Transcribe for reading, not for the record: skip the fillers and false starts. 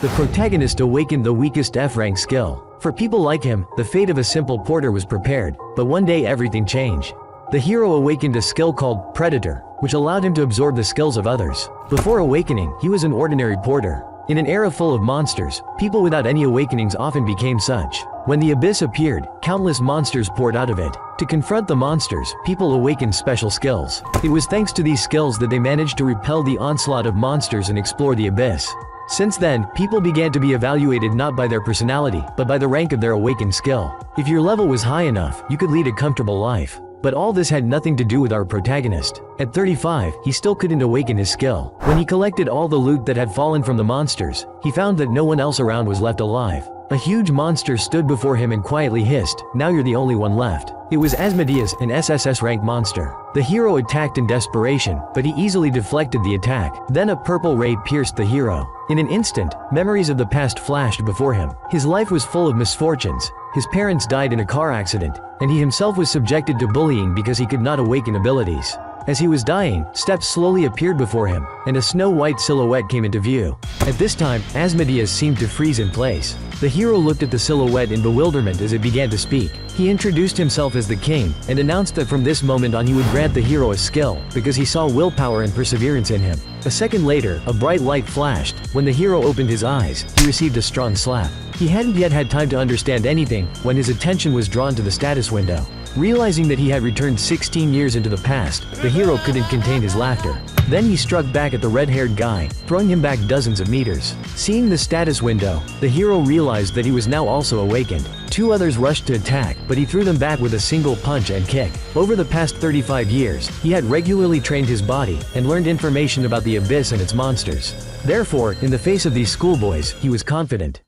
The protagonist awakened the weakest F-rank skill. For people like him, the fate of a simple porter was prepared, but one day everything changed. The hero awakened a skill called Predator, which allowed him to absorb the skills of others. Before awakening, he was an ordinary porter. In an era full of monsters, people without any awakenings often became such. When the abyss appeared, countless monsters poured out of it. To confront the monsters, people awakened special skills. It was thanks to these skills that they managed to repel the onslaught of monsters and explore the abyss. Since then, people began to be evaluated not by their personality, but by the rank of their awakened skill. If your level was high enough, you could lead a comfortable life. But all this had nothing to do with our protagonist. At 35, he still couldn't awaken his skill. When he collected all the loot that had fallen from the monsters, he found that no one else around was left alive. A huge monster stood before him and quietly hissed, "Now you're the only one left." It was Asmodeus, an SSS-ranked monster. The hero attacked in desperation, but he easily deflected the attack. Then a purple ray pierced the hero. In an instant, memories of the past flashed before him. His life was full of misfortunes. His parents died in a car accident, and he himself was subjected to bullying because he could not awaken abilities. As he was dying, steps slowly appeared before him, and a snow-white silhouette came into view. At this time, Asmodeus seemed to freeze in place. The hero looked at the silhouette in bewilderment as it began to speak. He introduced himself as the king, and announced that from this moment on he would grant the hero a skill, because he saw willpower and perseverance in him. A second later, a bright light flashed. When the hero opened his eyes, he received a strong slap. He hadn't yet had time to understand anything, when his attention was drawn to the status window. Realizing that he had returned 16 years into the past, the hero couldn't contain his laughter. Then he struck back at the red-haired guy, throwing him back dozens of meters. Seeing the status window, the hero realized that he was now also awakened. Two others rushed to attack, but he threw them back with a single punch and kick. Over the past 35 years, he had regularly trained his body, and learned information about the abyss and its monsters. Therefore, in the face of these schoolboys, he was confident.